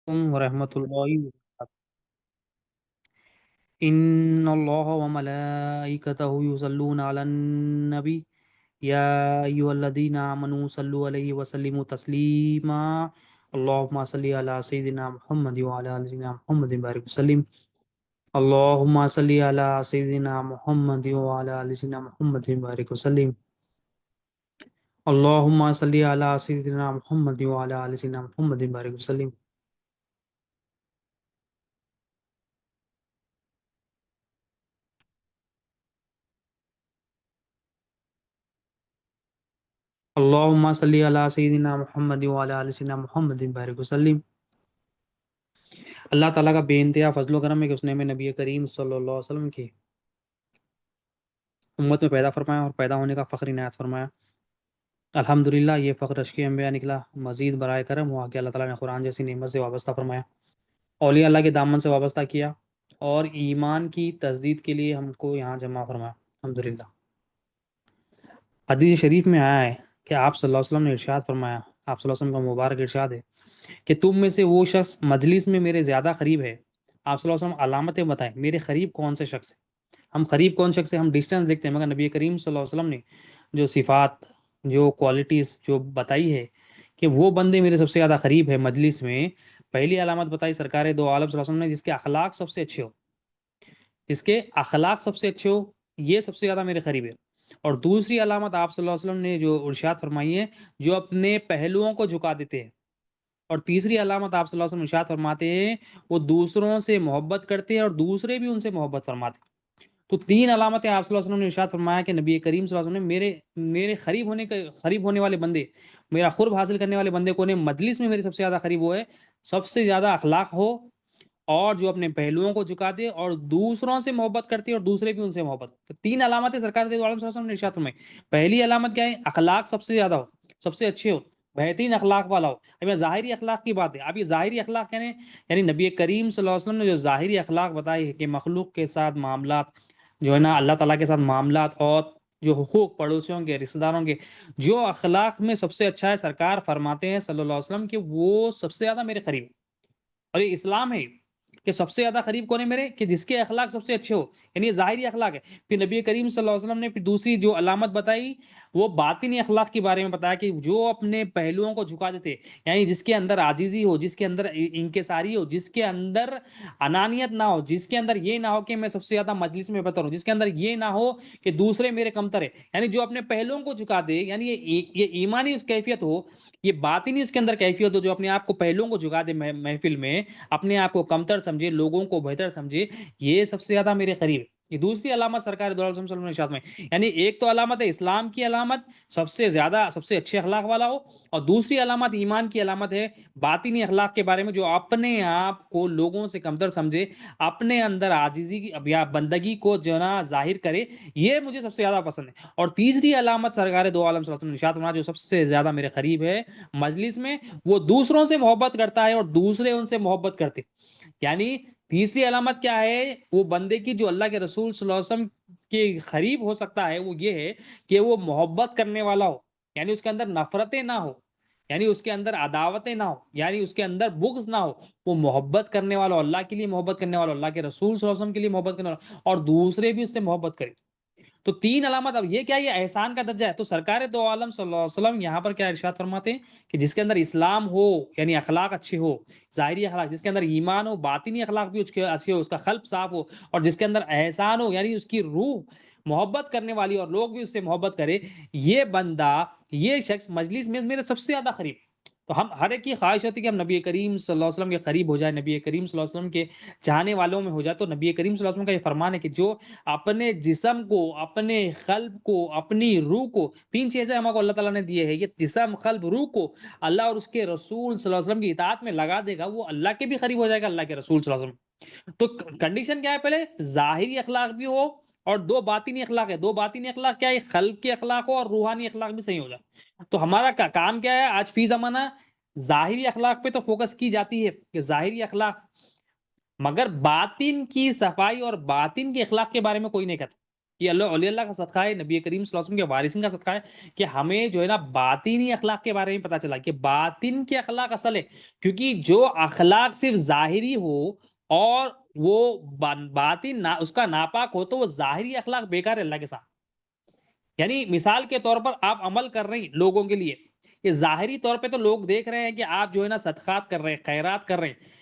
ورحمۃ اللہ وبرکاتہ۔ ان اللہ وملائکتہ یصلون علی النبی یا ایھا الذین آمنوا صلوا علیہ وسلموا تسلیما اللهم صل علی سیدنا محمد وعلی آل سیدنا محمد بارک وسلم اللهم صل علی سیدنا محمد وعلی آل سیدنا محمد بارک وسلم اللهم صل علی سیدنا محمد وعلی آل سیدنا محمد بارک وسلم اللهم صل علی سیدنا محمد وعلی آل سیدنا محمد بارک وسلم۔ اللہ تعالیٰ کا بے انتہا فضل و کرم ہے کہ اس نے ہمیں نبی کریم صلی اللہ علیہ وسلم کی امت میں پیدا فرمایا اور پیدا ہونے کا فخر عنایت فرمایا۔ الحمدللہ یہ فخر اشک انبیاء نکلا، مزید برائے کرم ہوا کہ اللہ تعالیٰ نے قرآن جیسی نعمت سے وابستہ فرمایا، اولیاء اللہ کے دامن سے وابستہ کیا اور ایمان کی تجدید کے لیے ہم کو یہاں جمع فرمایا۔ الحمدللہ حدیث شریف میں آیا ہے کہ آپ صلی اللہ علیہ وسلم نے ارشاد فرمایا، آپ صلی اللہ علیہ وسلم کا مبارک ارشاد ہے کہ تم میں سے وہ شخص مجلس میں میرے زیادہ قریب ہے۔ آپ صلی اللہ علیہ وسلم علامتیں بتائیں میرے قریب کون سے شخص ہے۔ ہم قریب کون شخص ہے، ہم ڈسٹینس دیکھتے ہیں، مگر نبی کریم صلی اللہ علیہ وسلم نے جو صفات، جو کوالٹیز جو بتائی ہے کہ وہ بندے میرے سب سے زیادہ قریب ہے مجلس میں، پہلی علامت بتائی سرکار دو عالم صلی اللہ علیہ وسلم نے، جس کے اخلاق سب سے اچھے ہو، جس کے اخلاق سب سے اچھے ہو، یہ سب سے زیادہ میرے قریب ہے۔ اور دوسری علامت آپ صلی اللہ علیہ وسلم نے جو ارشاد فرمائی ہے، جو اپنے پہلوؤں کو جھکا دیتے ہیں۔ اور تیسری علامت آپ صلی اللہ علیہ وسلم ارشاد فرماتے ہیں، وہ دوسروں سے محبت کرتے ہیں اور دوسرے بھی ان سے محبت فرماتے ہیں۔ تو تین علامتیں آپ صلی اللہ علیہ وسلم نے ارشاد فرمایا کہ نبی کریم صلی اللہ علیہ وسلم نے میرے قریب ہونے والے بندے، میرا قرب حاصل کرنے والے بندے کو نے مجلس میں میرے سب سے زیادہ قریب وہ ہے، سب سے زیادہ اخلاق ہو، اور جو اپنے پہلوؤں کو جھکا دے اور دوسروں سے محبت کرتے اور دوسرے بھی ان سے محبت۔ تو تین علامتیں سرکار دو عالم صلی اللہ علیہ وسلم نے ارشاد فرمائی۔ پہلی علامت کیا ہے، اخلاق سب سے زیادہ ہو، سب سے اچھے ہو، بہترین اخلاق والا ہو۔ اب یہ ظاہری اخلاق کی بات ہے، اب یہ ظاہری اخلاق کہنے یعنی نبی کریم صلی اللہ علیہ وسلم نے جو ظاہری اخلاق بتائے کہ مخلوق کے ساتھ معاملات جو ہے نا، اللہ تعالیٰ کے ساتھ معاملات اور جو حقوق پڑوسیوں کے، رشتہ داروں کے، جو اخلاق میں سب سے اچھا ہے، سرکار فرماتے ہیں صلی اللہ علیہ وسلم کہ وہ سب سے زیادہ میرے قریب ہے۔ اور یہ اسلام ہے کہ سب سے زیادہ قریب کون ہے میرے، کہ جس کے اخلاق سب سے اچھے ہو، یعنی یہ ظاہری اخلاق ہے۔ پھر نبی کریم صلی اللہ علیہ وسلم نے پھر دوسری جو علامت بتائی، وہ باطنی اخلاق کے بارے میں بتایا کہ جو اپنے پہلوؤں کو جھکا دیتے، یعنی جس کے اندر عاجزی ہو، جس کے اندر انکساری ہو، جس کے اندر انانیت نہ ہو، جس کے اندر یہ نہ ہو کہ میں سب سے زیادہ مجلس میں بہتر ہوں، جس کے اندر یہ نہ ہو کہ دوسرے میرے کمتر ہے، یعنی جو اپنے پہلوؤں کو جھکا دے، یعنی یہ ایمانی اس کیفیت ہو، یہ باطنی اس کے اندر کیفیت ہو، جو اپنے آپ کو پہلوؤں کو جھکا دے محفل میں، اپنے آپ کو کمتر سمجھے، لوگوں کو بہتر سمجھے، یہ سب سے زیادہ میرے قریب ہے۔ یہ دوسری علامت سرکار دو عالم صلی اللہ علیہ وسلم نے ارشاد میں، یعنی ایک تو علامت ہے اسلام کی علامت، سب سے زیادہ سب سے اچھے اخلاق والا ہو، اور دوسری علامت ایمان کی علامت ہے باطنی اخلاق کے بارے میں، جو اپنے آپ کو لوگوں سے کمتر سمجھے، اپنے اندر عاجزی یا بندگی کو جو نا ظاہر کرے، یہ مجھے سب سے زیادہ پسند ہے۔ اور تیسری علامت سرکار دو عالم صلی اللہ علیہ وسلم نے ارشاد فرمایا، جو سب سے زیادہ میرے قریب ہے مجلس میں، وہ دوسروں سے محبت کرتا ہے اور دوسرے ان سے محبت کرتے۔ یعنی تیسری علامت کیا ہے، وہ بندے کی جو اللہ کے رسول صلی اللہ علیہ وسلم کے قریب ہو سکتا ہے، وہ یہ ہے کہ وہ محبت کرنے والا ہو، یعنی اس کے اندر نفرتیں نہ ہو، یعنی اس کے اندر عداوتیں نہ ہو، یعنی اس کے اندر بغض نہ ہو، وہ محبت کرنے والا ہو، اللہ کے لیے محبت کرنے والا ہو، اللہ کے رسول صلی اللہ علیہ وسلم کے لیے محبت کرنے والا ہو، اور دوسرے بھی اس سے محبت کرے۔ تو تین علامت، اب یہ کیا، یہ احسان کا درجہ ہے۔ تو سرکار دو عالم صلی اللہ علیہ وسلم یہاں پر کیا ارشاد فرماتے ہیں کہ جس کے اندر اسلام ہو، یعنی اخلاق اچھے ہو، ظاہری اخلاق، جس کے اندر ایمان ہو، باطنی اخلاق بھی اس کے اچھے ہو، اس کا قلب صاف ہو، اور جس کے اندر احسان ہو، یعنی اس کی روح محبت کرنے والی اور لوگ بھی اس سے محبت کرے، یہ بندہ، یہ شخص مجلس میں میرے سب سے زیادہ قریب۔ تو ہم ہر ایک کی خواہش ہوتی ہے کہ ہم نبی کریم صلی اللہ علیہ وسلم کے قریب ہو جائے، نبی کریم صلی اللہ علیہ وسلم کے چاہنے والوں میں ہو جائے۔ تو نبی کریم صلی اللہ علیہ وسلم کا یہ فرمان ہے کہ جو اپنے جسم کو، اپنے قلب کو، اپنی روح کو، تین چیزیں ہم کو اللہ تعالیٰ نے دیے ہیں، یہ جسم، قلب، روح کو اللہ اور اس کے رسول صلی اللہ علیہ وسلم کی اطاعت میں لگا دے گا، وہ اللہ کے بھی قریب ہو جائے گا، اللہ کے رسول صلی اللہ علیہ وسلم۔ تو کنڈیشن کیا ہے، پہلے ظاہری اخلاق بھی ہو اور دو باطنی اخلاق ہے۔ دو باطنی اخلاق کیا ہے، قلب کے اخلاق ہو اور روحانی اخلاق بھی صحیح ہو جائے۔ تو ہمارا کام کیا ہے آج فی زمانہ، ظاہری اخلاق پہ تو فوکس کی جاتی ہے کہ ظاہری اخلاق، مگر باطن کی صفائی اور باطن کے اخلاق کے بارے میں کوئی نہیں کہتا۔ یہ اولیاء اللہ کا صدقہ ہے، نبی کریم صلی اللہ علیہ وسلم کے وارثین کا صدقہ ہے کہ ہمیں جو ہے نا باطنی اخلاق کے بارے میں پتا چلا کہ باطن کے اخلاق اصل ہے، کیونکہ جو اخلاق صرف ظاہری ہو اور وہ باطن اس کا ناپاک ہو تو وہ ظاہری اخلاق بیکار ہے اللہ کے ساتھ. یعنی مثال کے طور پر آپ عمل کر رہے ہیں لوگوں کے لیے، یہ ظاہری طور پہ تو لوگ دیکھ رہے ہیں کہ آپ جو ہے نا صدقات کر رہے ہیں، خیرات کر رہے ہیں،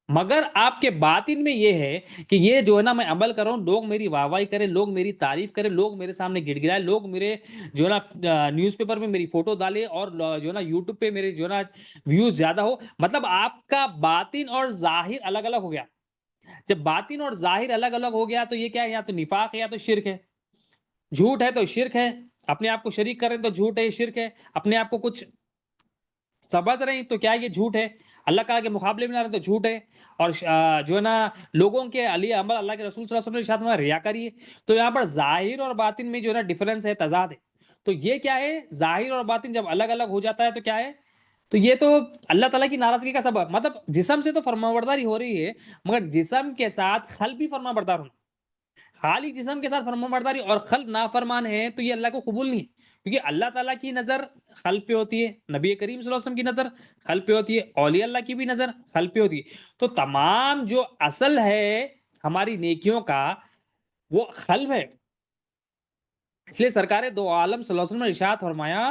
مگر آپ کے باطن میں یہ ہے کہ یہ جو ہے نا میں عمل کر رہا ہوں، لوگ میری واہ واہی کریں، لوگ میری تعریف کریں، لوگ میرے سامنے گڑ گڑائے، لوگ میرے جو ہے نا نیوز پیپر میں میری فوٹو ڈالے اور جو ہے نا یوٹیوب پہ میرے جو ہے نا ویوز زیادہ ہو. مطلب آپ کا باطن اور ظاہر الگ الگ ہو گیا. جب باطن اور ظاہر الگ الگ ہو گیا تو یہ کیا ہے؟ یا تو نفاق ہے یا تو شرک ہے. جھوٹ ہے تو شرک ہے، اپنے آپ کو شریک کر رہے ہیں تو جھوٹ ہے، یہ شرک ہے. اپنے آپ کو کچھ سمجھ رہے ہیں تو کیا یہ جھوٹ ہے. اللہ تعالیٰ کے مقابلے میں نہ رہے تو جھوٹ ہے. اور جو ہے نا لوگوں کے علی عمل اللہ کے رسول صلی اللہ علیہ وسلم نے ارشاد فرمایا ریاکاری ہے. تو یہاں پر ظاہر اور باطن میں جو ہے نا ڈفرنس ہے، تضاد ہے. تو یہ کیا ہے؟ ظاہر اور باطن جب الگ الگ ہو جاتا ہے تو کیا ہے؟ تو یہ تو اللہ تعالیٰ کی ناراضگی کا سبب. مطلب جسم سے تو فرمانبرداری ہو رہی ہے، مگر جسم کے ساتھ قلب بھی فرمانبردار ہونا. خالی جسم کے ساتھ فرمانبرداری اور قلب نافرمان ہے تو یہ اللہ کو قبول نہیں ہے. کیونکہ اللہ تعالیٰ کی نظر قلب پہ ہوتی ہے، نبی کریم صلی اللہ علیہ وسلم کی نظر قلب پہ ہوتی ہے، اولیاء اللہ کی بھی نظر قلب پہ ہوتی ہے. تو تمام جو اصل ہے ہماری نیکیوں کا وہ قلب ہے. اس لیے سرکار دو عالم صلی اللہ علیہ وسلم نے ارشاد فرمایا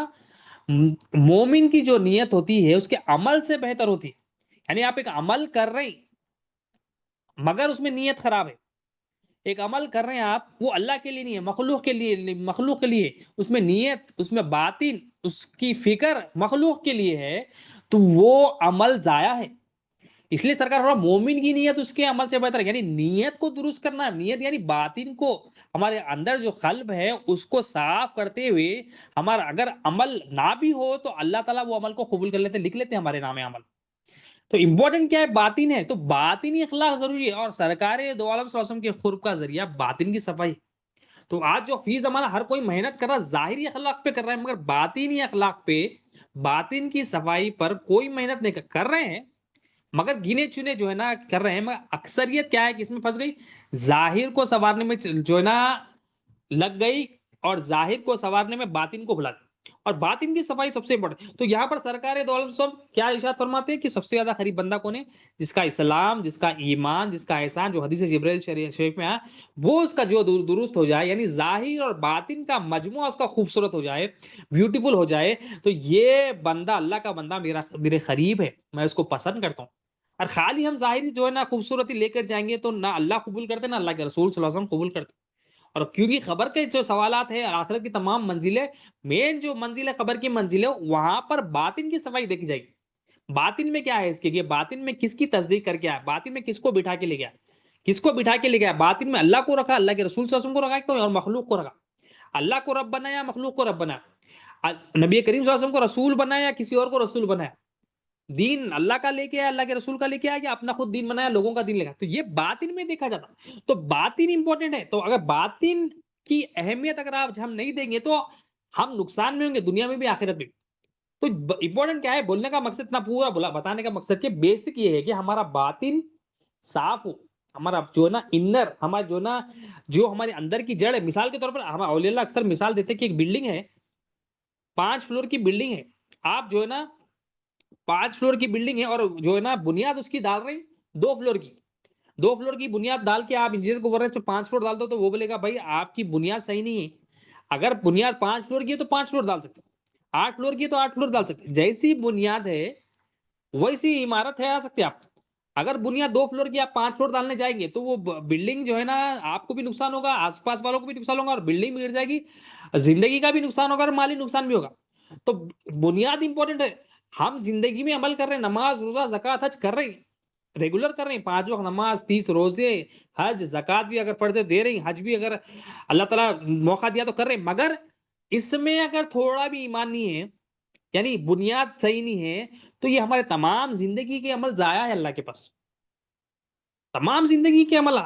مومن کی جو نیت ہوتی ہے اس کے عمل سے بہتر ہوتی ہے. یعنی آپ ایک عمل کر رہے ہیں مگر اس میں نیت خراب ہے. ایک عمل کر رہے ہیں آپ، وہ اللہ کے لیے نہیں ہے، مخلوق کے لیے، مخلوق کے لیے. اس میں نیت، اس میں باطن، اس کی فکر مخلوق کے لیے ہے تو وہ عمل ضائع ہے. اس لیے سرکار فرمایا مومن کی نیت اس کے عمل سے بہتر ہے. یعنی نیت کو درست کرنا ہے. نیت یعنی باطن کو، ہمارے اندر جو قلب ہے اس کو صاف کرتے ہوئے ہمارا اگر عمل نہ بھی ہو تو اللہ تعالیٰ وہ عمل کو قبول کر لیتے، لکھ لیتے ہمارے نام عمل. تو امپورٹنٹ کیا ہے؟ باطن ہے. تو باطنی اخلاق ضروری ہے، اور سرکار دو عالم صلی اللہ علیہ وسلم کے قرب کا ذریعہ باطن کی صفائی. تو آج جو فی زمانہ ہر کوئی محنت کر رہا ہے ظاہری اخلاق پہ کر رہا ہے، مگر باطنی اخلاق پہ، باطن کی صفائی پر کوئی محنت نہیں کر رہے ہیں. مگر گنے چنے جو ہے نا کر رہے ہیں، مگر اکثریت کیا ہے کہ اس میں پھنس گئی، ظاہر کو سنوارنے میں جو ہے نا لگ گئی اور ظاہر کو سنوارنے میں باطن کو بھلا دی. اور باطن کی صفائی سب سے امپورٹنٹ. تو یہاں پر سرکار دو عالم صاحب کیا ارشاد فرماتے ہیں کہ سب سے زیادہ قریب بندہ کون ہے؟ جس کا اسلام، جس کا ایمان، جس کا احسان، جو حدیث جبرائیل شریف میں آیا وہ اس کا جو درست ہو جائے، یعنی ظاہر اور باطن کا مجموعہ اس کا خوبصورت ہو جائے، بیوٹیفل ہو جائے، تو یہ بندہ اللہ کا بندہ میرے قریب ہے، میں اس کو پسند کرتا ہوں. اور خالی ہم ظاہری جو ہے نا خوبصورتی لے کر جائیں گے تو نہ اللہ قبول کرتے نہ اللہ کے رسول صلی اللہ علیہ وسلم قبول کرتے. اور کیونکہ خبر کے جو سوالات ہیں، آخرت کی تمام منزلیں، مین جو منزل ہے خبر کی منزل ہے، وہاں پر باطن کی صفائی دیکھی جائے گی. باطن میں کیا ہے اس کے، یہ باطن میں کس کی تصدیق کر کے آیا، باطن میں کس کو بٹھا کے لے گیا، کس کو بٹھا کے لے گیا. باطن میں اللہ کو رکھا، اللہ کے رسول صلی اللہ علیہ وسلم کو رکھا، کوئی اور مخلوق کو رکھا. اللہ کو رب بنایا، مخلوق کو رب بنایا. نبی کریم صلی اللہ علیہ وسلم کو رسول بنایا، کسی اور کو رسول بنایا. دین اللہ کا لے کے آیا، اللہ کے رسول کا لے کے آیا، یا اپنا خود دین بنایا، لوگوں کا دین لے گا. تو یہ باطن میں دیکھا جاتا. تو باطن امپورٹنٹ ہے. تو اگر باطن کی اہمیت اگر آپ ہم نہیں دیں گے تو ہم نقصان میں ہوں گے، دنیا میں بھی آخرت میں. تو امپورٹنٹ کیا ہے؟ بولنے کا مقصد اتنا پورا بتانے کا مقصد کہ بیسک یہ ہے کہ ہمارا باطن صاف ہو، ہمارا جو ہے نا انر، ہمارا جو نا جو ہمارے اندر کی جڑ ہے. مثال کے طور پر ہم اولیاء اللہ اکثر مثال دیتے ہیں کہ ایک بلڈنگ ہے، 5 فلور کی بلڈنگ ہے. آپ جو ہے نا 5 فلور کی بلڈنگ ہے اور جو ہے نا بنیاد اس کی ڈال رہی 2 فلور کی. 2 فلور کی بنیاد ڈال کے آپ انجینئر کو بول رہے ہیں 5 فلور ڈال دو، تو وہ بولے گا بھائی آپ کی بنیاد صحیح نہیں ہے. اگر بنیاد 5 فلور کی ہے تو 5 فلور ڈال سکتے، 8 فلور کی ہے تو 8 فلور ڈال سکتے. جیسی بنیاد ہے ویسی عمارت ہے، آ سکتے آپ. اگر بنیاد 2 فلور کی آپ 5 فلور ڈالنے جائیں گے تو وہ بلڈنگ جو ہے نا آپ کو بھی نقصان ہوگا، آس پاس والوں کو بھی نقصان ہوگا، اور بلڈنگ بھی گر جائے گی، زندگی کا بھی نقصان ہوگا اور مالی نقصان بھی ہوگا. تو بنیاد امپورٹنٹ ہے. ہم زندگی میں عمل کر رہے ہیں، نماز روزہ زکات حج کر رہے ہیں، ریگولر کر رہے ہیں، 5 وقت نماز، 30 روزے، حج زکات بھی اگر فرض دے رہے ہیں، حج بھی اگر اللہ تعالیٰ موقع دیا تو کر رہے ہیں. مگر اس میں اگر تھوڑا بھی ایمان نہیں ہے، یعنی بنیاد صحیح نہیں ہے، تو یہ ہمارے تمام زندگی کے عمل ضائع ہے. اللہ کے پاس تمام زندگی کے عمل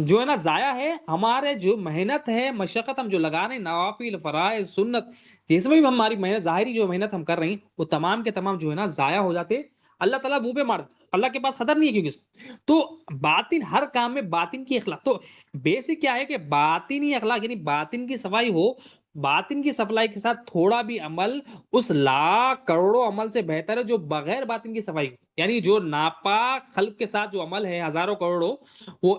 جو ہے نا ضائع ہے. ہمارے جو محنت ہے، مشقت ہم جو لگا رہے ہیں، نوافل، فرائض، سنت، جس میں بھی ہماری محنت ظاہری جو محنت ہم کر رہے ہیں وہ تمام کے تمام جو ہے نا ضائع ہو جاتے. اللہ تعالیٰ منہ پہ مار اللہ کے پاس خطر نہیں ہے کیونکہ تو باطن ہر کام میں باطن کی اخلاق تو بیسک کیا ہے کہ باطنی اخلاق یعنی باطن کی صفائی ہو. باطن کی صفائی کے ساتھ تھوڑا بھی عمل اس لاکھ کروڑوں عمل سے بہتر ہے جو بغیر باطن کی صفائی ہو. یعنی جو ناپاک خلق کے ساتھ جو عمل ہے ہزاروں کروڑوں وہ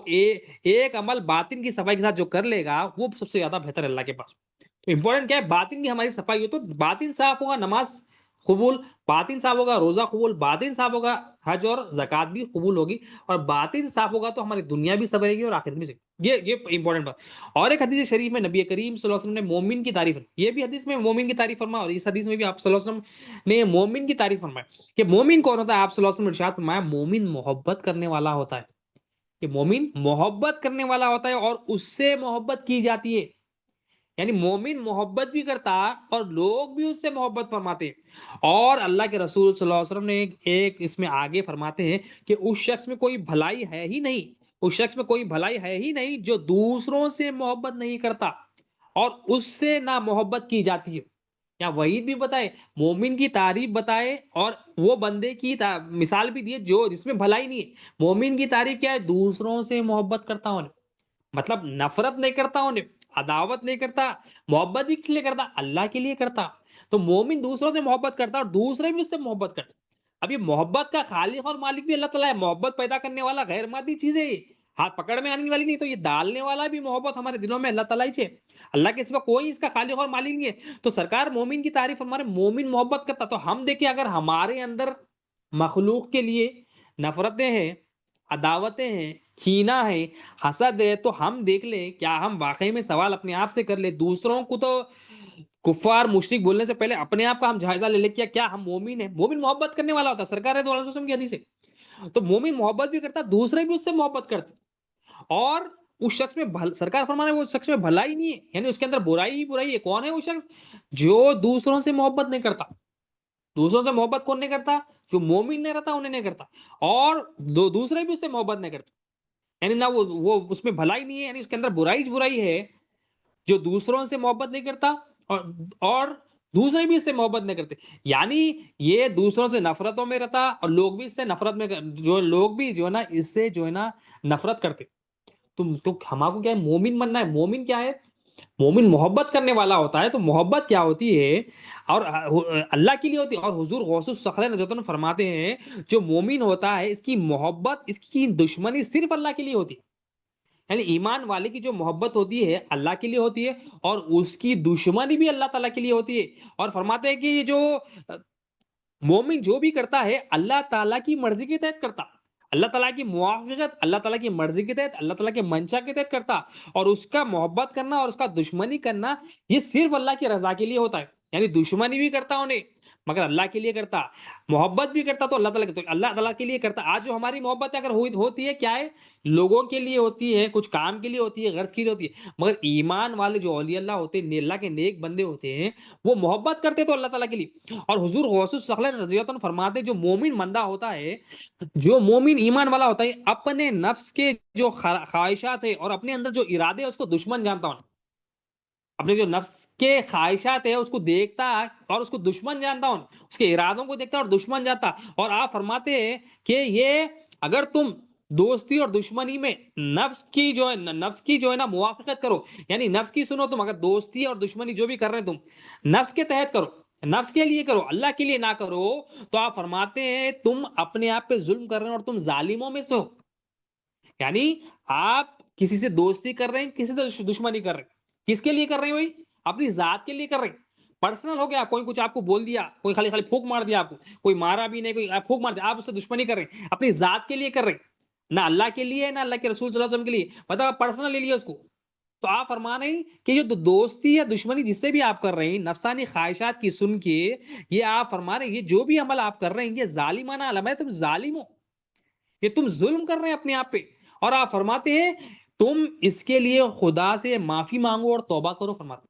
ایک عمل باطن کی صفائی کے ساتھ جو کر لے گا وہ سب سے زیادہ بہتر ہے اللہ کے پاس. تو امپورٹنٹ کیا ہے باطن کی ہماری صفائی ہو تو باطن صاف ہوگا نماز قبول, باطن صاف ہوگا روزہ قبول, باطن صاف ہوگا حج اور زکات بھی قبول ہوگی, اور باطن صاف ہوگا تو ہماری دنیا بھی سنورے گی اور آخرت بھی. یہ امپورٹنٹ بات. اور ایک حدیث شریف میں نبی کریم صلی اللہ علیہ وسلم نے مومن کی تعریف, یہ بھی حدیث میں مومن کی تعریف فرمایا, اور اس حدیث میں بھی آپ صلی اللہ علیہ وسلم نے مومن کی تعریف فرمایا کہ مومن کون ہوتا ہے. آپ صلی اللہ علیہ وسلم نے ارشاد فرمایا مومن محبت کرنے والا ہوتا ہے, کہ مومن محبت کرنے والا ہوتا ہے اور اس سے محبت کی جاتی ہے. یعنی مومن محبت بھی کرتا اور لوگ بھی اس سے محبت فرماتے. اور اللہ کے رسول صلی اللہ علیہ وسلم نے ایک اس میں آگے فرماتے ہیں کہ اس شخص میں کوئی بھلائی ہے ہی نہیں, اس شخص میں کوئی بھلائی ہے ہی نہیں جو دوسروں سے محبت نہیں کرتا اور اس سے نہ محبت کی جاتی ہے. یا وعید بھی بتائے, مومن کی تعریف بتائے, اور وہ بندے کی مثال بھی دیے جو جس میں بھلائی نہیں ہے. مومن کی تعریف کیا ہے, دوسروں سے محبت کرتا ہوں, مطلب نفرت نہیں کرتا انہیں, عداوت نہیں کرتا. محبت بھی کس لیے کرتا, اللہ کے لیے کرتا. تو مومن دوسروں سے محبت کرتا اور دوسرے بھی اس سے محبت کرتے. اب یہ محبت کا خالق اور مالک بھی اللہ تعالیٰ ہے. محبت پیدا کرنے والا غیر مادی چیز ہے, ہاتھ پکڑ میں آنے والی نہیں. تو یہ ڈالنے والا بھی محبت ہمارے دلوں میں اللہ تعالیٰ ہی ہے, اللہ کے سوا کوئی اس کا خالق اور مالک نہیں ہے. تو سرکار مومن کی تعریف ہمارے مومن محبت کرتا. تو ہم دیکھیں اگر ہمارے اندر مخلوق کے لیے نفرتیں ہیں, عداوتیں ہیں, کینہ ہے, حسد ہے, تو ہم دیکھ لیں کیا ہم واقعی میں سوال اپنے آپ سے کر لیں. دوسروں کو تو کفار مشرک بولنے سے پہلے اپنے آپ کا ہم جائزہ لے لیں کیا ہم مومن ہیں. مومن محبت کرنے والا ہوتا ہے, سرکار ہے وسلم کی حدیث ہے. تو مومن محبت بھی کرتا, دوسرے بھی اس سے محبت کرتے, اور اس شخص میں سرکار فرمانے وہ شخص میں بھلائی نہیں ہے, یعنی اس کے اندر برائی ہی برائی ہے. کون ہے وہ شخص جو دوسروں سے محبت نہیں کرتا. دوسروں سے محبت کون نہیں کرتا, جو مومن نہیں رہتا انہیں نہیں کرتا, اور دوسرے بھی اس سے محبت نہیں کرتے. یعنی نہ وہ اس میں بھلائی نہیں ہے, یعنی اس کے اندر برائی ہے, جو دوسروں سے محبت نہیں کرتا اور دوسرے بھی اس سے محبت نہیں کرتے. یعنی یہ دوسروں سے نفرتوں میں رہتا اور لوگ بھی اس سے نفرت میں, جو لوگ بھی جو ہے نا اس سے جو ہے نا نفرت کرتے. تو ہمارا کو کیا ہے, مومن بننا ہے. مومن کیا ہے, مومن محبت کرنے والا ہوتا ہے. تو محبت کیا ہوتی ہے, اور اللہ کے لیے ہوتی ہے. اور حضور غوث الصخرہ رضی اللہ عنہ فرماتے ہیں جو مومن ہوتا ہے اس کی محبت, اس کی دشمنی صرف اللہ کے لیے ہوتی ہے. یعنی ایمان والے کی جو محبت ہوتی ہے اللہ کے لیے ہوتی ہے, اور اس کی دشمنی بھی اللہ تعالیٰ کے لیے ہوتی ہے. اور فرماتے ہیں کہ یہ جو مومن جو بھی کرتا ہے اللہ تعالیٰ کی مرضی کے تحت کرتا, اللہ تعالیٰ کی موافقت, اللہ تعالیٰ کی مرضی کے تحت, اللہ تعالیٰ کے منشا کے تحت کرتا. اور اس کا محبت کرنا اور اس کا دشمنی کرنا یہ صرف اللہ کی رضا کے لیے ہوتا ہے. یعنی دشمنی بھی کرتا انہیں مگر اللہ کے لیے کرتا, محبت بھی کرتا تو اللہ تعالیٰ کے, تو اللہ تعالیٰ کے لیے کرتا. آج جو ہماری محبت اگر ہوتی ہے کیا ہے, لوگوں کے لیے ہوتی ہے, کچھ کام کے لیے ہوتی ہے, غرض کے لیے ہوتی ہے. مگر ایمان والے جو اولیاء اللہ ہوتے ہیں, اللہ کے نیک بندے ہوتے ہیں, وہ محبت کرتے تو اللہ تعالیٰ کے لیے. اور حضور غوث الصخرہ رضی اللہ عنہ فرماتے جو مومن بندہ ہوتا ہے, جو مومن ایمان والا ہوتا ہے, اپنے نفس کے جو خواہشات ہے اور اپنے اندر جو ارادے ہے اس کو دشمن جانتا ہوں. اپنے جو نفس کے خواہشات ہے اس کو دیکھتا اور اس کو دشمن جانتا ہوں, اس کے ارادوں کو دیکھتا اور دشمن جانتا. اور آپ فرماتے ہیں کہ یہ اگر تم دوستی اور دشمنی میں نفس کی جو ہے نا موافقت کرو, یعنی نفس کی سنو تم, اگر دوستی اور دشمنی جو بھی کر رہے ہیں تم نفس کے تحت کرو, نفس کے لیے کرو, اللہ کے لیے نہ کرو, تو آپ فرماتے ہیں تم اپنے آپ پہ ظلم کر رہے ہیں اور تم ظالموں میں سے ہو. یعنی آپ کسی سے دوستی کر رہے ہیں, کسی سے دشمنی کر رہے ہیں, کس کے لیے کر رہے ہیں بھائی, اپنی ذات کے لیے کر رہے ہیں. پرسنل ہو گیا, کوئی کچھ آپ کو بول دیا, کوئی خالی پھونک مار دیا آپ کو, کوئی مارا بھی نہیں, کوئی پھونک مار دیا, آپ اس سے دشمنی کر رہے ہیں, اپنی ذات کے لیے کر رہے ہیں, نہ اللہ کے لیے نہ اللہ کے رسول صلی اللہ علیہ وسلم کے لیے, مطلب آپ پرسنل لے لیے اس کو. تو آپ فرما رہے ہیں کہ جو دوستی یا دشمنی جس سے بھی آپ کر رہے ہیں نفسانی خواہشات کی سن کے, یہ آپ فرما رہے ہیں یہ جو بھی عمل آپ کر رہے ہیں یہ ظالمانہ عمل ہے, تم ظالم ہو, یہ تم ظلم کر رہے ہیں اپنے آپ پہ. اور آپ فرماتے ہیں تم اس کے لیے خدا سے معافی مانگو اور توبہ کرو. فرماتے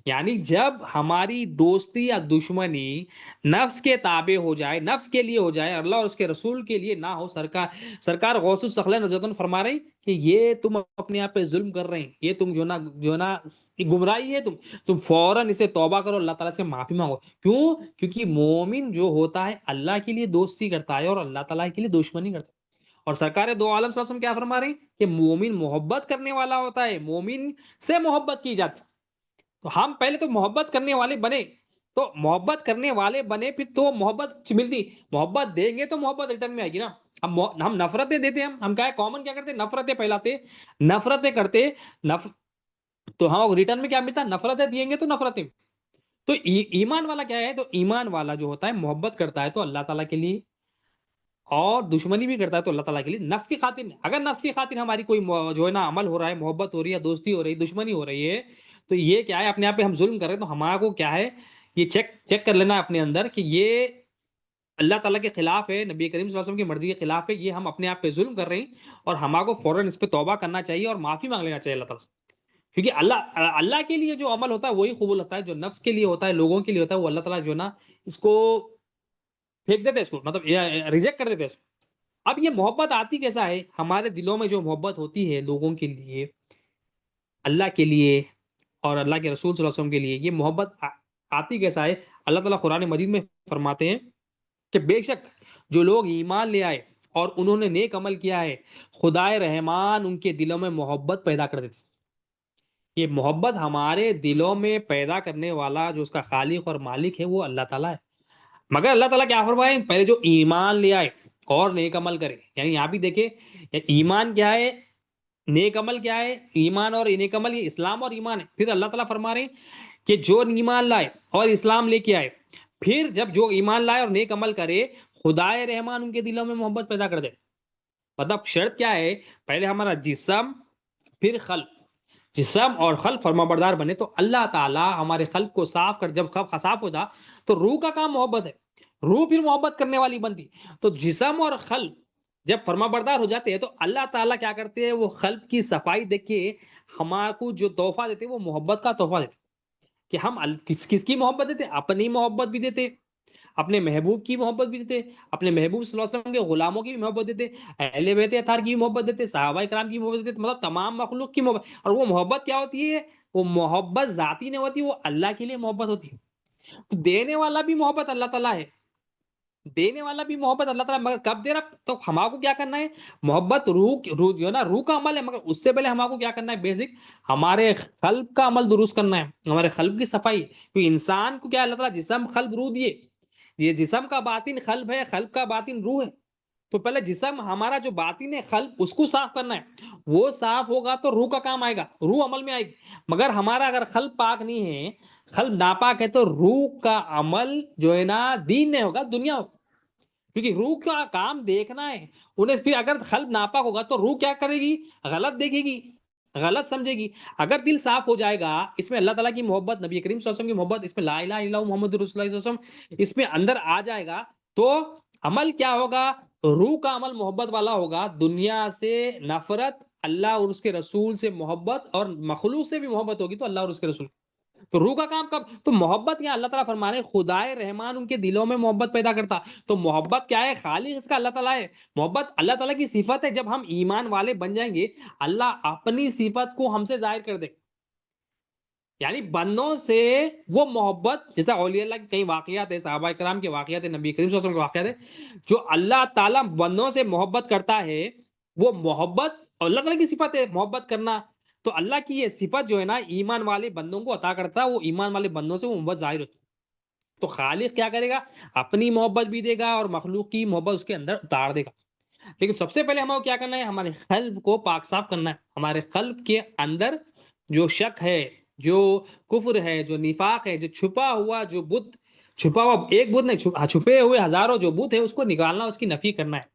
یعنی جب ہماری دوستی یا دشمنی نفس کے تابع ہو جائے، نفس کے لیے ہو جائے، اللہ اور اس کے رسول کے لیے نہ ہو، سرکار غوث الثقلین رضی اللہ عنہ فرما رہے ہیں کہ یہ تم اپنے آپ پہ ظلم کر رہے ہیں، یہ تم جو نا گمراہی ہے، تم فوراً اسے توبہ کرو، اللہ تعالیٰ سے معافی مانگو۔ کیوں؟ کیونکہ مومن جو ہوتا ہے اللہ کے لیے دوستی کرتا ہے اور اللہ تعالیٰ کے لیے دشمنی کرتا ہے۔ اور سرکار دو عالم صلی اللہ علیہ وسلم کیا فرما رہے ہیں کہ مومن محبت کرنے والا ہوتا ہے، مومن سے محبت کی جاتی ہے۔ تو ہم پہلے تو محبت کرنے والے بنے، تو محبت کرنے والے بنے پھر تو محبت ملتی، محبت دیں گے تو محبت ریٹرن میں آئے گی نا۔ ہم نفرتیں دیتے ہیں، ہم کیا ہے کامن کیا کرتے ہیں، نفرتیں پھیلاتے، نفرتیں کرتے، تو ہم ریٹرن میں کیا ملتا ہے، نفرتیں دیں گے تو نفرتیں۔ تو ایمان والا کیا ہے، تو ایمان والا جو ہوتا ہے محبت کرتا ہے تو اللہ تعالیٰ کے لیے، اور دشمنی بھی کرتا ہے تو اللہ تعالیٰ کے لیے، نفس کی خاطر نہیں۔ اگر نفس کی خاطر ہماری کوئی جو ہے نا عمل ہو رہا ہے، محبت ہو رہی ہے، دوستی ہو رہی ہے، دشمنی ہو رہی ہے، تو یہ کیا ہے، اپنے آپ پہ ہم ظلم کر رہے ہیں، تو ہمارا کو کیا ہے، یہ چیک کر لینا اپنے اندر کہ یہ اللہ تعالیٰ کے خلاف ہے، نبی کریم صلی اللہ علیہ وسلم کی مرضی کے خلاف ہے، یہ ہم اپنے آپ پہ ظلم کر رہے ہیں، اور ہمارا کو فوراً اس پہ توبہ کرنا چاہیے اور معافی مانگ لینا چاہیے اللہ تعالیٰ سے۔ کیونکہ اللہ کے لیے جو عمل ہوتا ہے وہی قبول ہوتا ہے، جو نفس کے لیے ہوتا ہے، لوگوں کے لیے ہوتا ہے، وہ اللہ تعالیٰ جو ہے نا اس کو پھینک دیتے ہیں، اس کو مطلب ریجیکٹ کر دیتے ہیں اس کو۔ اب یہ محبت آتی کیسا ہے، ہمارے دلوں میں جو محبت ہوتی ہے لوگوں کے لیے، اللہ کے لیے اور اللہ کے رسول صلی اللہ علیہ وسلم کے لیے، یہ محبت آتی کیسا ہے، اللہ تعالیٰ قرآن مجید میں فرماتے ہیں کہ بے شک جو لوگ ایمان لے آئے اور انہوں نے نیک عمل کیا ہے، خدائے رحمان ان کے دلوں میں محبت پیدا کر دیتے۔ یہ محبت ہمارے دلوں میں پیدا کرنے والا جو اس کا خالق اور مالک ہے وہ اللہ تعالیٰ ہے۔ مگر اللہ تعالیٰ کیا فرمائے، پہلے جو ایمان لے آئے اور نیک عمل کرے، یعنی یہاں بھی دیکھیں ایمان کیا ہے، نیک عمل کیا ہے، ایمان اور نیک عمل یہ اسلام اور ایمان ہے۔ پھر اللہ تعالیٰ فرما رہے ہیں کہ جو ایمان لائے اور اسلام لے کے آئے، پھر جب جو ایمان لائے اور نیک عمل کرے، خدائے رحمان ان کے دلوں میں محبت پیدا کر دے۔ مطلب شرط کیا ہے، پہلے ہمارا جسم پھر قلب، جسم اور قلب فرما بردار بنے تو اللہ تعالیٰ ہمارے قلب کو صاف کر، جب قلب صاف ہو جا تو روح کا کام محبت ہے، روح پھر محبت کرنے والی بنتی۔ تو جسم اور قلب جب فرما بردار ہو جاتے ہیں تو اللہ تعالیٰ کیا کرتے ہیں، وہ قلب کی صفائی دیکھ کے ہمارے کو جو تحفہ دیتے وہ محبت کا تحفہ دیتے، کہ ہم کس کی محبت دیتے، اپنی محبت بھی دیتے، اپنے محبوب کی محبت بھی دیتے، اپنے محبوب صلی اللہ علیہ وسلم کے غلاموں کی بھی محبت دیتے، اہل بیت اطہار کی بھی محبت دیتے، صحابہ کرام کی محبت دیتے، مطلب تمام مخلوق کی محبت۔ اور وہ محبت کیا ہوتی ہے، وہ محبت ذاتی نہیں ہوتی، وہ اللہ کے لیے محبت ہوتی ہے۔ تو دینے والا بھی محبت اللہ تعالیٰ ہے، دینے والا بھی محبت اللہ تعالیٰ، مگر کب دے رہا، تو ہمارے کو کیا کرنا ہے، محبت روح جو ہے نا روح کا عمل ہے، مگر اس سے پہلے ہمارے کو کیا کرنا ہے، بیسک ہمارے قلب کا عمل درست کرنا ہے، ہمارے قلب کی صفائی۔ کیونکہ انسان کو کیا اللہ تعالیٰ جسم قلب روح دیے، یہ جسم کا باطن قلب ہے، قلب کا باطن روح ہے، تو پہلے جسم ہمارا جو باطن ہے قلب اس کو صاف کرنا ہے، وہ صاف ہوگا تو روح کا کام آئے گا، روح عمل میں آئے گی۔ مگر ہمارا اگر قلب پاک نہیں ہے، قلب ناپاک ہے، تو روح کا عمل جو ہے نا دین نہیں ہوگا، دنیا ہوگا۔ کیونکہ روح کا کام دیکھنا ہے انہیں، پھر اگر قلب ناپاک ہوگا تو روح کیا کرے گی، غلط دیکھے گی، غلط سمجھے گی۔ اگر دل صاف ہو جائے گا، اس میں اللہ تعالیٰ کی محبت، نبی کریم صلی اللہ علیہ وسلم کی محبت، اس میں لا الہ الا اللہ محمد رسول اللہ صلی اللہ علیہ وسلم اس میں اندر آ جائے گا، تو عمل کیا ہوگا، روح کا عمل محبت والا ہوگا، دنیا سے نفرت، اللہ اور اس کے رسول سے محبت، اور مخلوق سے بھی محبت ہوگی تو اللہ اور اس کے رسول۔ تو روح کا کام کب، تو محبت یہاں اللہ تعالیٰ فرما رہے ہیں خدائے رحمان ان کے دلوں میں محبت پیدا کرتا۔ تو محبت کیا ہے، خالق اس کا اللہ تعالیٰ ہے، محبت اللہ تعالیٰ کی صفت ہے۔ جب ہم ایمان والے بن جائیں گے، اللہ اپنی صفت کو ہم سے ظاہر کر دے، یعنی بندوں سے وہ محبت، جیسا اولیاء اللہ کے کئی واقعات ہے، صحابہ کرام کے واقعات ہے، نبی کریم صلی اللہ علیہ وسلم کے واقعات ہے، جو اللہ تعالیٰ بندوں سے محبت کرتا ہے، وہ محبت اللہ تعالیٰ کی صفت ہے محبت کرنا۔ تو اللہ کی یہ صفت جو ہے نا ایمان والے بندوں کو عطا کرتا ہے، وہ ایمان والے بندوں سے وہ محبت ظاہر ہوتی ہے۔ تو خالق کیا کرے گا، اپنی محبت بھی دے گا اور مخلوق کی محبت اس کے اندر اتار دے گا۔ لیکن سب سے پہلے ہمیں کیا کرنا ہے، ہمارے قلب کو پاک صاف کرنا ہے، ہمارے قلب کے اندر جو شک ہے، جو کفر ہے، جو نفاق ہے، جو چھپا ہوا، جو بت چھپا ہوا، ایک بت نہیں، چھپے ہوئے ہزاروں جو بت ہے اس کو نکالنا، اس کی نفی کرنا ہے،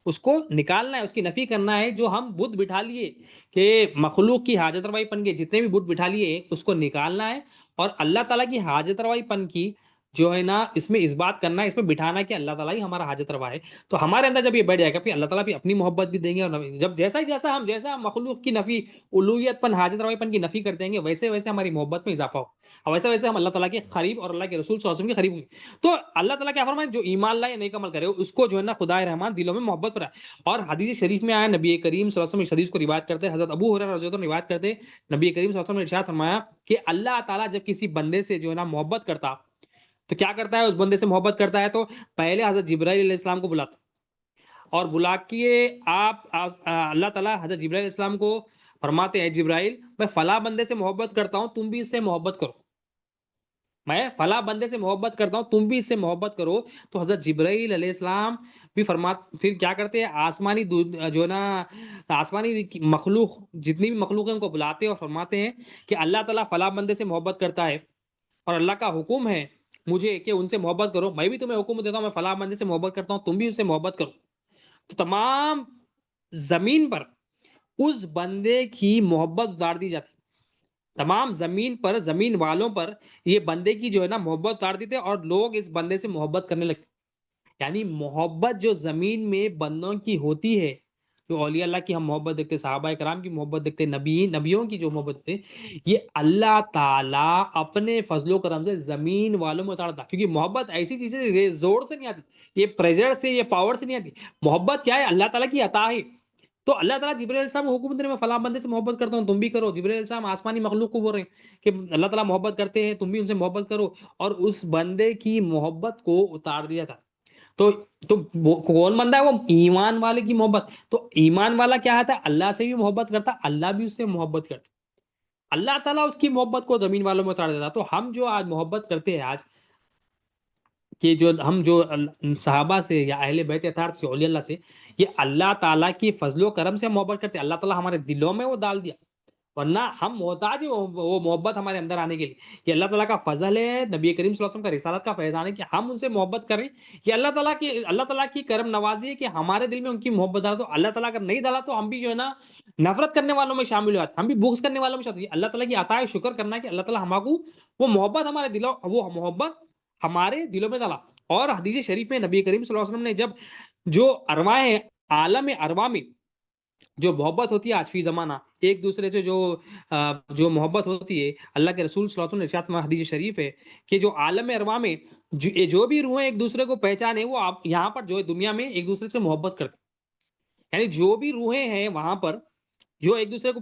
اس کو نکالنا ہے، اس کی نفی کرنا ہے۔ جو ہم بت بٹھا لیے کہ مخلوق کی حاجت روائی پن کے جتنے بھی بت بٹھا لیے اس کو نکالنا ہے، اور اللہ تعالیٰ کی حاجت روائی پن کی جو ہے نا اس میں اس بات کرنا ہے، اس میں بٹھانا ہے کہ اللہ تعالیٰ ہی ہمارا حاجت روا ہے، تو ہمارے اندر جب یہ بیٹھ جائے گا پھر اللہ تعالیٰ بھی اپنی محبت بھی دیں گے، اور جب جیسا ہم مخلوق کی نفی، الوہیت پن، حاجت روائی پن کی نفی کر دیں گے، ویسے ویسے ہماری محبت میں اضافہ ہو، اور ویسے ویسے ہم اللہ تعالیٰ کے قریب اور اللہ کے رسول صلی اللہ علیہ وسلم کے قریب ہوں گے۔ تو اللہ تعالیٰ کیا فرمائے، جو ایمان لائے نیک عمل کرے اس کو جو ہے نا خدا رحمان دلوں میں محبت پر ہے۔ اور حدیث شریف میں آیا، نبی کریم صلی اللہ علیہ وسلم اس حدیث کو روایت کرتے ہیں، حضرت ابو ہریرہ رضی اللہ عنہ روایت کرتے ہیں، نبی کریم صلی اللہ علیہ وسلم نے ارشاد فرمایا کہ اللہ تعالیٰ جب کسی بندے سے جو ہے نا محبت کرتا تو کیا کرتا ہے، اس بندے سے محبت کرتا ہے تو پہلے حضرت جبرائیل علیہ السلام کو بلاتا، اور بلا کے اللہ تعالیٰ حضرت جبرائیل علیہ السلام کو فرماتے ہیں، جبرائیل میں فلاں بندے سے محبت کرتا ہوں، تم بھی اس سے محبت کرو، میں فلاں بندے سے محبت کرتا ہوں، تم بھی اس سے محبت کرو۔ تو حضرت جبرائیل علیہ السلام بھی پھر کیا کرتے ہیں، آسمانی جو ہے نا آسمانی مخلوق جتنی بھی مخلوق ہیں ان کو بلاتے ہیں اور فرماتے ہیں کہ اللہ تعالیٰ فلاں بندے سے محبت کرتا ہے، اور اللہ کا حکم ہے مجھے کہ ان سے محبت کرو، میں بھی تمہیں حکم دیتا ہوں، میں فلاں بندے سے محبت کرتا ہوں، تم بھی اس سے محبت کرو۔ تو تمام زمین پر اس بندے کی محبت اتار دی جاتی، تمام زمین پر، زمین والوں پر یہ بندے کی جو ہے نا محبت اتار دیتے، اور لوگ اس بندے سے محبت کرنے لگتے۔ یعنی محبت جو زمین میں بندوں کی ہوتی ہے، جو اولیاء اللہ کی ہم محبت دیکھتے، صحابہ کرام کی محبت دیکھتے، نبیوں کی جو محبت دیکھتے، یہ اللہ تعالیٰ اپنے فضل و کرم سے زمین والوں میں اتارتا، کیونکہ محبت ایسی چیز ہے یہ زور سے نہیں آتی، یہ پریشر سے، یہ پاور سے نہیں آتی، محبت کیا ہے، اللہ تعالیٰ کی عطا ہے۔ تو اللہ تعالیٰ جبرائیل علیہ السلام کو حکم دے رہے ہیں، میں فلاں بندے سے محبت کرتا ہوں، تم بھی کرو۔ جبرائیل علیہ السلام آسمانی مخلوق کو بول رہے ہیں کہ اللہ تعالیٰ محبت کرتے ہیں، تم بھی ان سے محبت کرو، اور اس بندے کی محبت کو اتار دیا تھا۔ تو کون بندہ ہے وہ، ایمان والے کی محبت۔ تو ایمان والا کیا ہے، اللہ سے بھی محبت کرتا، اللہ بھی اس سے محبت کرتا، اللہ تعالیٰ اس کی محبت کو زمین والوں میں اتار دیتا۔ تو ہم جو آج محبت کرتے ہیں آج کہ جو صحابہ سے یا اہل بیت اطہار سے، اولیاء اللہ سے، یہ اللہ تعالیٰ کی فضل و کرم سے محبت کرتے ہیں، اللہ تعالیٰ ہمارے دلوں میں وہ ڈال دیا، ورنہ ہم محتاج ہیں وہ محبت ہمارے اندر آنے کے لیے۔ یہ اللہ تعالیٰ کا فضل ہے، نبی کریم صلی اللہ علیہ وسلم کا رسالت کا فیضان ہے کہ ہم ان سے محبت کریں، یہ اللہ تعالیٰ کی کرم نوازی ہے کہ ہمارے دل میں ان کی محبت ڈالا۔ تو اللہ تعالیٰ اگر نہیں ڈالا تو ہم بھی جو ہے نا نفرت کرنے والوں میں شامل ہو جاتے، ہم بھی بغض کرنے والوں میں شامل ہوتے۔ اللہ تعالیٰ کی عطا ہے، شکر کرنا ہے کہ اللہ تعالیٰ ہمارے وہ محبت ہمارے دلوں، وہ محبت ہمارے دلوں میں ڈالا۔ اور حدیث شریف میں نبی کریم صلی اللہ علیہ وسلم نے جب جو ارواح ہیں، عالم ارواح میں جو محبت ہوتی ہے آج فی زمانہ ایک دوسرے سے، جو محبت ہوتی ہے، اللہ کے رسول صلی اللہ علیہ وسلم نے ارشاد میں حدیث شریف ہے کہ جو عالم ارواح میں جو بھی روحیں ایک دوسرے کو پہچانے، وہ یہاں پر جو ہے دنیا میں ایک دوسرے سے محبت کرتے، یعنی جو بھی روحیں ہیں وہاں پر جو ایک دوسرے کو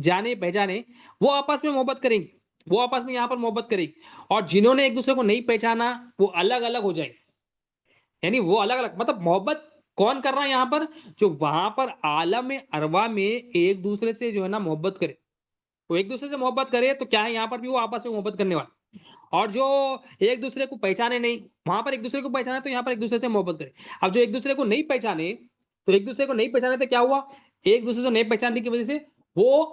جانے پہچانے، وہ آپس میں محبت کریں گے، وہ آپس میں یہاں پر محبت کریں گے، اور جنہوں نے ایک دوسرے کو نہیں پہچانا وہ الگ الگ ہو جائیں گے، یعنی وہ الگ الگ، مطلب محبت کون کر رہا ہے یہاں پر، جو وہاں پر عالم ارواح میں ایک دوسرے سے جو ہے نا محبت کرے، وہ ایک دوسرے سے محبت کرے تو کیا ہے، یہاں پر بھی وہ آپس میں محبت کرنے والا، اور جو ایک دوسرے کو پہچانے نہیں، وہاں پر ایک دوسرے کو پہچانے تو یہاں پر ایک دوسرے سے محبت کرے۔ اب جو ایک دوسرے کو نہیں پہچانے تو ایک دوسرے کو نہیں پہچانے تو کیا ہوا، ایک دوسرے سے نہیں پہچاننے کی وجہ سے وہ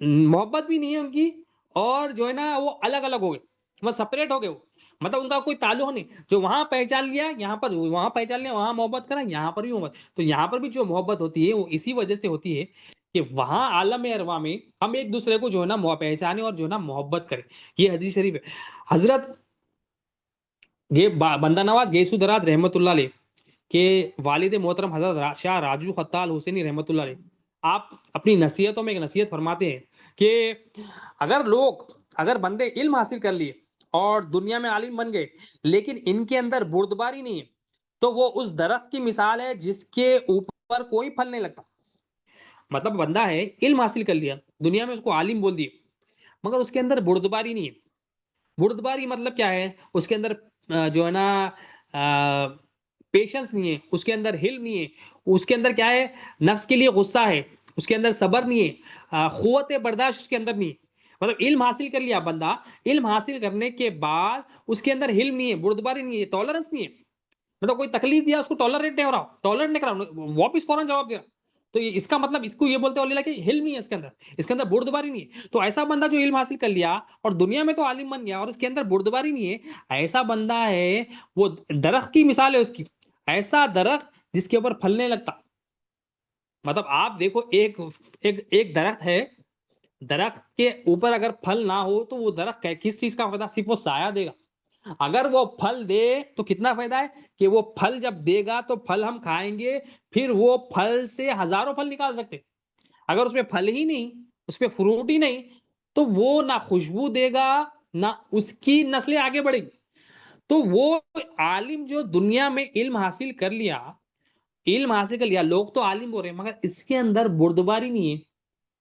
محبت بھی نہیں ہے ان کی، اور جو ہے نا وہ الگ الگ ہو گئے، مطلب سپریٹ ہو گئے، وہ مطلب ان کا کوئی تعلق نہیں، جو وہاں پہچان لیا یہاں پر، وہاں پہچان لیا وہاں محبت کرا، یہاں پر بھی محبت، تو یہاں پر بھی جو محبت ہوتی ہے وہ اسی وجہ سے ہوتی ہے کہ وہاں عالم ارواح میں ہم ایک دوسرے کو جو ہے نا پہچانے اور جو ہے نا محبت کریں۔ یہ حدیث شریف ہے۔ حضرت یہ بندہ نواز گیسو دراز رحمت اللہ علیہ کہ والد محترم حضرت شاہ راجو خطال حسینی رحمت اللہ علیہ، آپ اپنی نصیحتوں میں ایک نصیحت فرماتے ہیں کہ اگر بندے علم حاصل کر لیے اور دنیا میں عالم بن گئے لیکن ان کے اندر بردباری نہیں ہے تو وہ اس درخت کی مثال ہے جس کے اوپر کوئی پھل نہیں لگتا۔ مطلب بندہ ہے، علم حاصل کر لیا، دنیا میں اس کو عالم بول دیے، مگر اس کے اندر بردباری نہیں ہے۔ بردباری مطلب کیا ہے، اس کے اندر جو ہے نا پیشنس نہیں ہے، اس کے اندر حلم نہیں ہے، اس کے اندر کیا ہے، نفس کے لیے غصہ ہے، اس کے اندر صبر نہیں ہے، قوت برداشت اس کے اندر نہیں ہے۔ مطلب علم حاصل کر لیا بندہ، علم حاصل کرنے کے بعد اس کے اندر حلم نہیں ہے، بردباری نہیں ہے، ٹالرنس نہیں ہے، مطلب کوئی تکلیف دیا اس کو ٹالریٹ نہیں ہو رہا، ٹالریٹ نہیں کر رہا، واپس فوراً جواب دے رہا، تو اس کا مطلب اس کو یہ بولتے ہیں کہ حلم نہیں ہے اس کے اندر بردباری نہیں ہے۔ تو ایسا بندہ جو علم حاصل کر لیا اور دنیا میں تو عالم بن گیا اور اس کے اندر بردباری نہیں ہے، ایسا بندہ ہے وہ درخت کی مثال ہے اس کی، ایسا درخت جس کے اوپر پھل نہیں لگتا۔ مطلب آپ دیکھو ایک درخت ہے، درخت کے اوپر اگر پھل نہ ہو تو وہ درخت کس چیز کا ہوتا، صرف وہ سایہ دے گا، اگر وہ پھل دے تو کتنا فائدہ ہے کہ وہ پھل جب دے گا تو پھل ہم کھائیں گے، پھر وہ پھل سے ہزاروں پھل نکال سکتے. اگر اس میں پھل ہی نہیں، اس پہ فروٹ ہی نہیں، تو وہ نہ خوشبو دے گا، نہ اس کی نسلیں آگے بڑھیں گی. تو وہ عالم جو دنیا میں علم حاصل کر لیا، لوگ تو عالم ہو رہے ہیں، مگر اس کے اندر بردباری نہیں ہے،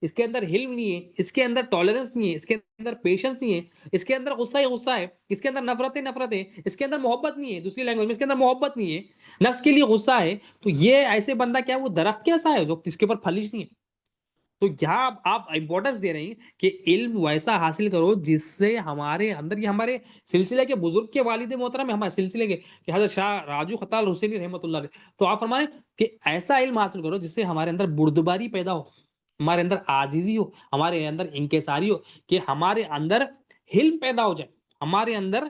اس کے اندر حلم نہیں ہے، اس کے اندر ٹالرنس نہیں ہے، اس کے اندر پیشنس نہیں ہے، اس کے اندر غصہ ہی غصہ ہے، اس کے اندر نفرت ہے، اس کے اندر محبت نہیں ہے، دوسری لینگویج میں اس کے اندر محبت نہیں ہے، نفس کے لیے غصہ ہے. تو یہ ایسے بندہ کیا وہ درخت کیسا ہے جو اس کے اوپر پھلش نہیں ہے. تو یہاں آپ امپورٹنس دے رہے ہیں کہ علم ویسا حاصل کرو جس سے ہمارے اندر، یہ ہمارے سلسلے کے بزرگ کے والد محترم ہے، ہمارے سلسلے کے کہ حضرت شاہ راجو خطال حسینی رحمۃ اللہ علیہ. تو آپ فرمائیں کہ ایسا علم حاصل کرو جس سے ہمارے اندر بردباری پیدا ہو، ہمارے اندر عاجزی ہو، ہمارے اندر انکساری ہو، کہ ہمارے اندر حلم پیدا ہو جائے، ہمارے اندر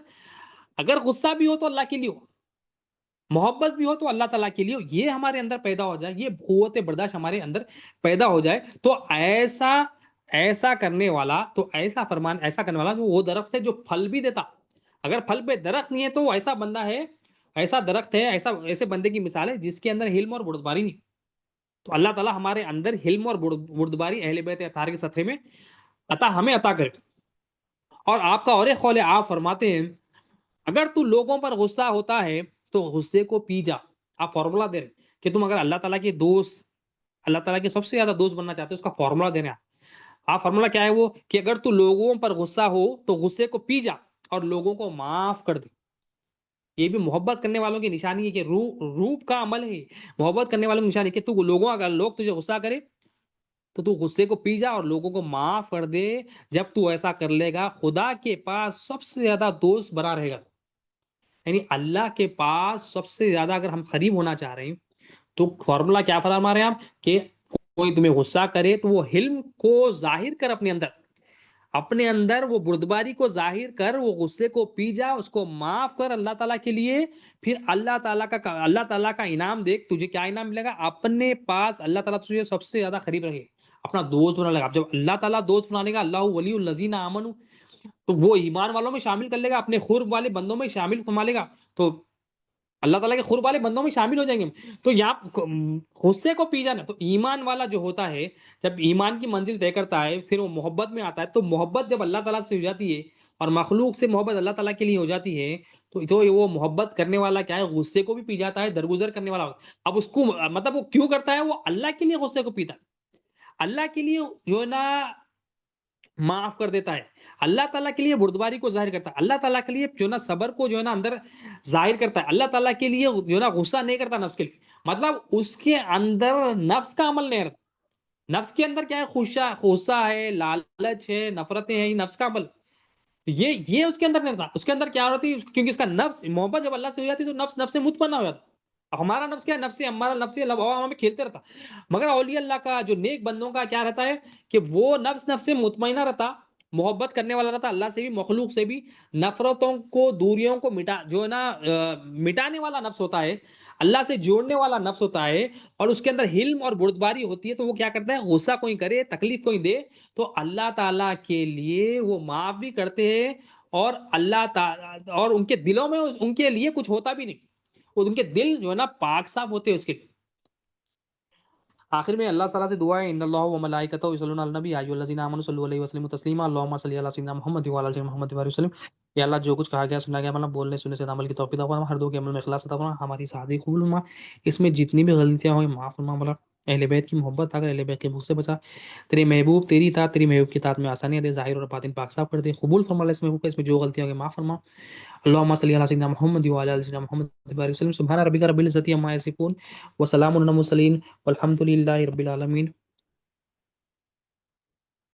اگر غصہ بھی ہو تو اللہ کے لیے ہو، محبت بھی ہو تو اللہ تعالیٰ کے لیے، یہ ہمارے اندر پیدا ہو جائے، یہ قوت برداشت ہمارے اندر پیدا ہو جائے. تو ایسا کرنے والا، تو ایسا کرنے والا وہ درخت ہے جو پھل بھی دیتا. اگر پھل پہ درخت نہیں ہے تو وہ ایسا بندہ ہے، ایسا درخت ہے، ایسے بندے کی مثال ہے جس کے اندر حلم اور بردباری نہیں. تو اللہ تعالیٰ ہمارے اندر حلم اور بردباری اہل بیت اطہار کے سطح میں ہمیں عطا کرے. اور آپ کا اور ایک قول ہے، آپ فرماتے ہیں اگر تو لوگوں پر غصہ ہوتا ہے تو غصے کو پی جا. آپ فارمولا دے رہے ہیں کہ تم اگر اللہ تعالیٰ کے دوست، اللہ تعالیٰ کے سب سے زیادہ دوست بننا چاہتے ہو، اس کا فارمولا دے رہے ہیں. آپ فارمولا کیا ہے وہ کہ اگر تو لوگوں پر غصہ ہو تو غصے کو پی جا اور لوگوں کو معاف کر دے. یہ بھی محبت کرنے والوں کی نشانی ہے کہ روپ کا عمل ہے. محبت کرنے والوں کی نشانی کہ تو لوگوں، اگر لوگ تجھے غصہ کرے تو غصے کو پی جا اور لوگوں کو معاف کر دے. جب تو ایسا کر لے گا خدا کے پاس سب سے زیادہ دوست بنا رہے گا. یعنی اللہ کے پاس سب سے زیادہ اگر ہم قریب ہونا چاہ رہے ہیں تو فارمولا کیا فرما رہے ہیں آپ کہ کوئی تمہیں غصہ کرے تو وہ حلم کو ظاہر کر، اپنے اندر وہ بردباری کو ظاہر کر، وہ غصے کو پی جا، اس کو معاف کر اللہ تعالیٰ کے لیے. پھر اللہ تعالیٰ کا انعام دیکھ، تجھے کیا انعام ملے گا. اپنے پاس اللہ تعالیٰ تجھے سب سے زیادہ قریب رہے، اپنا دوست بنا لے گا. جب اللہ تعالیٰ دوست بنانے گا، اللہ ولی الذین آمنوا، تو وہ ایمان والوں میں شامل کر لے گا، اپنے قرب والے بندوں میں شامل فرما لے گا. تو اللہ تعالیٰ کے قرب والے بندوں میں شامل ہو جائیں گے. تو یہاں غصے کو پی جانا. تو ایمان والا جو ہوتا ہے، جب ایمان کی منزل طے کرتا ہے پھر وہ محبت میں آتا ہے. تو محبت جب اللہ تعالیٰ سے ہو جاتی ہے اور مخلوق سے محبت اللہ تعالیٰ کے لیے ہو جاتی ہے تو وہ محبت کرنے والا کیا ہے، غصے کو بھی پی جاتا ہے، درگزر کرنے والا. اب اس کو مطلب وہ کیوں کرتا ہے، وہ اللہ کے لیے غصے کو پیتا ہے، اللہ کے لیے جو ہے نا معاف کر دیتا ہے، اللہ تعالیٰ کے لیے بردباری کو ظاہر کرتا ہے، اللہ تعالیٰ کے لیے جو ہے نا صبر کو جو ہے نا اندر ظاہر کرتا ہے، اللہ تعالیٰ کے لیے جو ہے نا غصہ نہیں کرتا نفس کے لیے. مطلب اس کے اندر نفس کا عمل نہیں رہتا. نفس کے اندر کیا ہے، غصہ ہے، لالچ ہے، نفرتیں ہیں، یہ نفس کا عمل. یہ اس کے اندر نہیں رہتا. اس کے اندر کیا ہوتی ہے، کیونکہ اس کا نفس، محبت جب اللہ سے ہو جاتی ہے تو نفس سے مطمئنہ ہو جاتا. اب ہمارا نفس کیا ہے، ہمارا نفس ہوا میں کھیلتے رہتا. مگر اولیاء اللہ کا جو نیک بندوں کا کیا رہتا ہے کہ وہ نفس سے مطمئنہ رہتا، محبت کرنے والا رہتا، اللہ سے بھی مخلوق سے بھی. نفرتوں کو، دوریوں کو جو ہے نا مٹانے والا نفس ہوتا ہے، اللہ سے جوڑنے والا نفس ہوتا ہے. اور اس کے اندر حلم اور بردباری ہوتی ہے. تو وہ کیا کرتا ہے، غصہ کوئی کرے، تکلیف کوئی دے تو اللہ تعالیٰ کے لیے وہ معاف بھی کرتے ہیں. اور اللہ تعالیٰ اور ان کے دلوں میں ان کے لیے کچھ ہوتا بھی نہیں، ان کے دل جو ہے نا پاک صاف ہوتے ہیں اس کے. آخر میں اللہ تعالیٰ سے دعا ہے، ان اللہ و ملائکتہ یصلون علی النبی یا ایھا الذین آمنوا صلوا علیہ وسلموا تسلیما اللهم صل علی سیدنا محمد و علی آل محمد وبارک وسلم. یا اللہ جو کچھ کہا گیا سنا گیا مطلب بولنے سننے سے عمل کی توفیق عطا فرما، ہر دو کے عمل میں اخلاص عطا فرما، ہماری شادی قبول فرما. اس میں جتنی بھی غلطیاں ہوئی معاف فرما مولا. اہل بیت کی محبت اگر اہل بیت کے بغض سے بچا. تیرے محبوب تیری اطاعت، تیری محبوب کی اطاعت میں آسانیاں دے، ظاہر اور باطن پاک صاف کر دے. قبول فرما اس محبوب کا، اس میں جو غلطیاں ہوئی معاف فرما. اللهم صل على سيدنا محمد وعلى ال سيدنا محمد وبارك وسلم. سبحان ربك رب العزة عما يصفون وسلام على المرسلين والحمد لله رب العالمين.